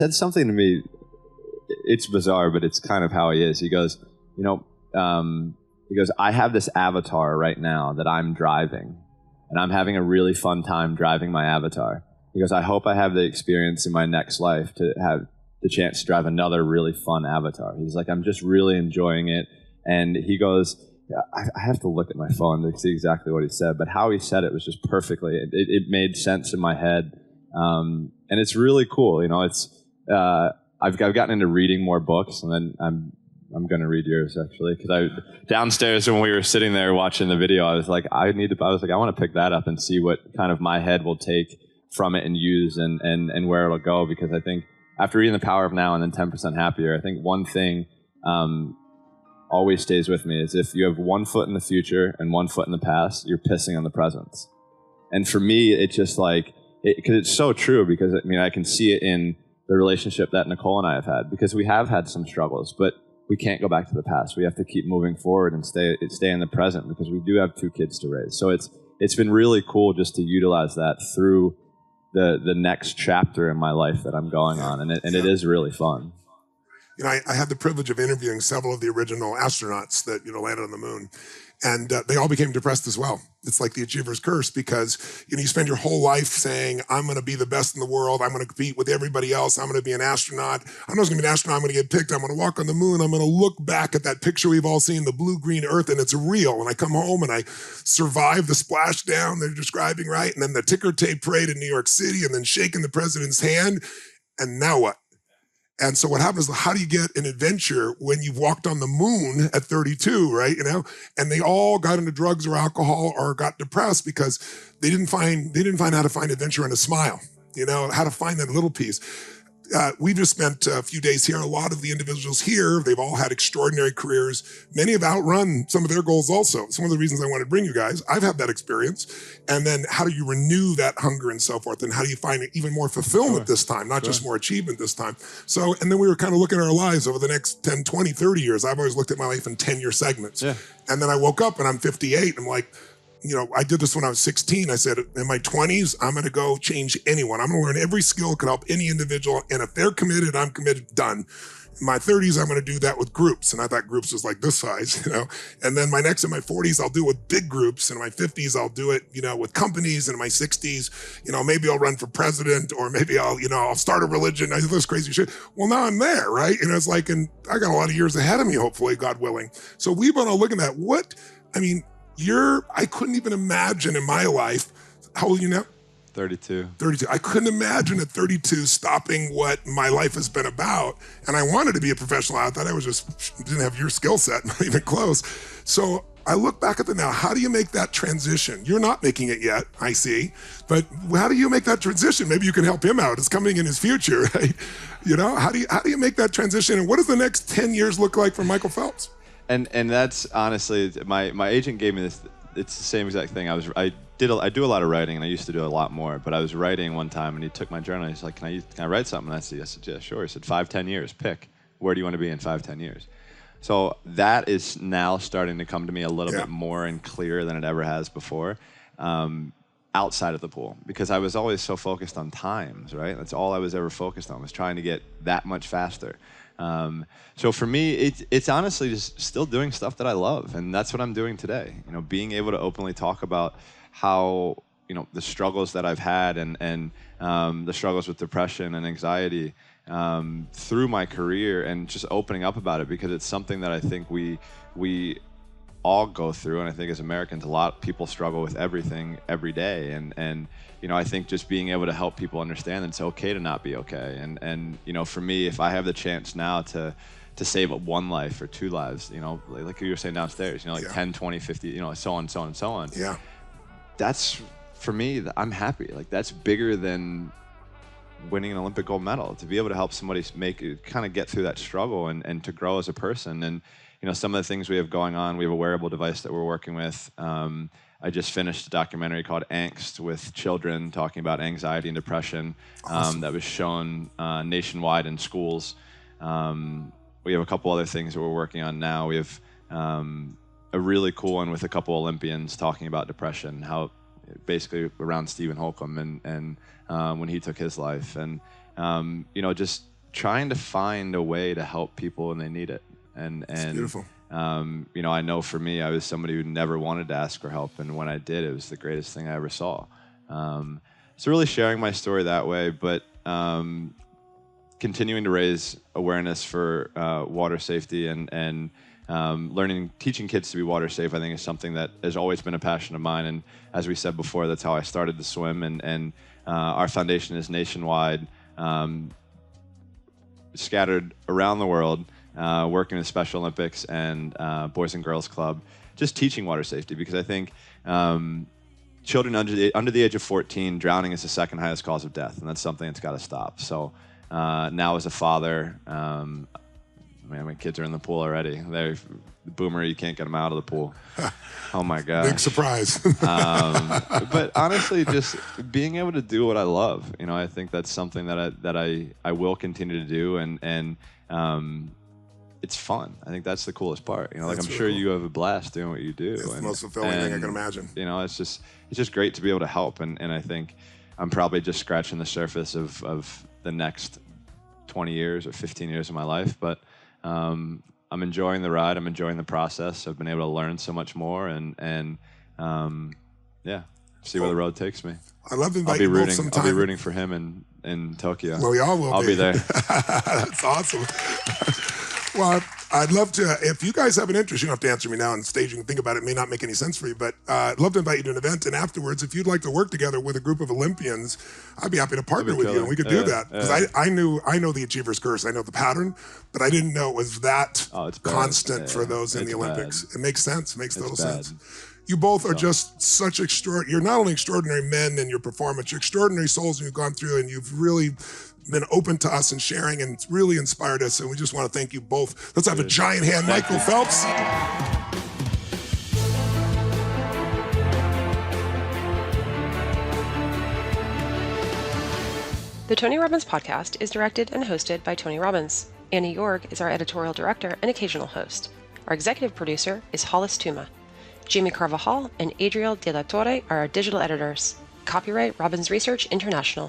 said something to me. It's bizarre, but it's kind of how he is. He goes, I have this avatar right now that I'm driving, and I'm having a really fun time driving my avatar. He goes, I hope I have the experience in my next life to have the chance to drive another really fun avatar. He's like, I'm just really enjoying it. And he goes, I have to look at my phone to see exactly what he said, but how he said it was just perfectly. It made sense in my head, and it's really cool. I've gotten into reading more books, and then I'm going to read yours actually, because downstairs when we were sitting there watching the video, I was like, I want to pick that up and see what kind of my head will take from it and use and where it'll go, because I think after reading The Power of Now and then 10% Happier, I think one thing always stays with me is if you have one foot in the future and one foot in the past, you're pissing on the present. And for me, it's just like, because it's so true, because I can see it in the relationship that Nicole and I have had, because we have had some struggles, but we can't go back to the past. We have to keep moving forward and stay in the present, because we do have 2 kids to raise. So it's been really cool just to utilize that through the next chapter in my life that I'm going on, and it is really fun. I had the privilege of interviewing several of the original astronauts that landed on the moon, and they all became depressed as well. It's like the achiever's curse, because you spend your whole life saying, I'm going to be the best in the world, I'm going to compete with everybody else, I'm going to be an astronaut, I'm not going to be an astronaut, I'm going to get picked, I'm going to walk on the moon, I'm going to look back at that picture we've all seen, the blue-green Earth, and it's real, and I come home and I survive the splashdown they're describing, right? And then the ticker tape parade in New York City, and then shaking the president's hand, and now what? And so what happens is, how do you get an adventure when you've walked on the moon at 32, right? And they all got into drugs or alcohol or got depressed because they didn't find how to find adventure in a smile, how to find that little piece. We've just spent a few days here. A lot of the individuals here, they've all had extraordinary careers. Many have outrun some of their goals also. Some of the reasons I wanted to bring you guys, I've had that experience. And then how do you renew that hunger and so forth? And how do you find even more fulfillment this time, not just more achievement this time? So, and then we were kind of looking at our lives over the next 10, 20, 30 years. I've always looked at my life in 10-year segments. Yeah. And then I woke up and I'm 58. I'm like, I did this when I was 16. I said, in my 20s, I'm going to go change anyone. I'm going to learn every skill that can help any individual. And if they're committed, I'm committed, done. In my 30s, I'm going to do that with groups. And I thought groups was like this size, And then in my 40s, I'll do it with big groups. And in my 50s, I'll do it, with companies. And in my 60s, maybe I'll run for president, or maybe I'll start a religion. I do this crazy shit. Well, now I'm there, right? And it's like, and I got a lot of years ahead of me, hopefully, God willing. So we've been all looking at I couldn't even imagine in my life, how old are you now? 32. I couldn't imagine at 32 stopping what my life has been about. And I wanted to be a professional. I thought didn't have your skill set, not even close. So I look back at it now. How do you make that transition? You're not making it yet, I see. But how do you make that transition? Maybe you can help him out. It's coming in his future, right? How do you make that transition? And what does the next 10 years look like for Michael Phelps? And that's honestly, my agent gave me this. It's the same exact thing. I do a lot of writing, and I used to do a lot more. But I was writing one time, and he took my journal. And he's like, "Can I write something?" And I said, "Yeah, sure." He said, 5, 10 years. Pick. Where do you want to be in 5, 10 years? So that is now starting to come to me a little bit more and clearer than it ever has before. Outside of the pool, because I was always so focused on times, right? That's all I was ever focused on, was trying to get that much faster. So for me, it's honestly just still doing stuff that I love, and that's what I'm doing today. Being able to openly talk about how the struggles that I've had and the struggles with depression and anxiety through my career, and just opening up about it, because it's something that I think we all go through, and I think as Americans, a lot of people struggle with everything every day, and I think just being able to help people understand that it's okay to not be okay, and for me, if I have the chance now to save one life or 2 lives, like you were saying downstairs, 10, 20, 50, so on, so on, so on. Yeah. That's, for me, I'm happy. Like, that's bigger than winning an Olympic gold medal, to be able to help somebody kind of get through that struggle and to grow as a person. And some of the things we have going on, we have a wearable device that we're working with. I just finished a documentary called Angst with children, talking about anxiety and depression. Awesome. That was shown nationwide in schools. We have a couple other things that we're working on now. We have a really cool one with a couple Olympians talking about depression, how basically around Stephen Holcomb and when he took his life. And just trying to find a way to help people when they need it. And beautiful. You know, I know for me, I was somebody who never wanted to ask for help, and when I did, it was the greatest thing I ever saw. So really sharing my story that way, but continuing to raise awareness for water safety and teaching kids to be water safe, I think is something that has always been a passion of mine. And as we said before, that's how I started to swim. And our foundation is nationwide, scattered around the world, working with Special Olympics and Boys and Girls Club, just teaching water safety, because I think children under the age of 14, drowning is the second highest cause of death, and that's something that's got to stop. So now as a father, man, my kids are in the pool already. They're Boomer, you can't get them out of the pool. Oh my God. Big surprise. But honestly, just being able to do what I love, you know, I think that's something that I will continue to do, and it's fun. I think that's the coolest part. You know, like That's I'm really sure cool. you have a blast doing what you do. It's the most fulfilling thing I can imagine. You know, it's just great to be able to help, and I think I'm probably just scratching the surface of the next 20 years or 15 years of my life, but I'm enjoying the ride. I'm enjoying the process. I've been able to learn so much more, and yeah, see where the road takes me. I love to invite you both sometime. I'll be rooting for him in Tokyo. Well, we all will. I'll be there. That's awesome. Well, I'd love to, if you guys have an interest, you don't have to answer me now on stage. You can think about it. It may not make any sense for you, but I'd love to invite you to an event. And afterwards, if you'd like to work together with a group of Olympians, I'd be happy to partner with you, and we could do that. Because I know the Achiever's Curse. I know the pattern, but I didn't know it was that constant for those in the Olympics. It makes sense. It makes total sense. You both are just such extraordinary. You're not only extraordinary men in your performance, you're extraordinary souls, and you've gone through, and you've really been open to us and sharing, and it's really inspired us. And we just want to thank you both. Let's have a giant hand, Michael Phelps. The Tony Robbins Podcast is directed and hosted by Tony Robbins. Annie York is our editorial director and occasional host. Our executive producer is Hollis Tuma. Jamie Carvajal and Adriel De La Torre are our digital editors. Copyright Robbins Research International.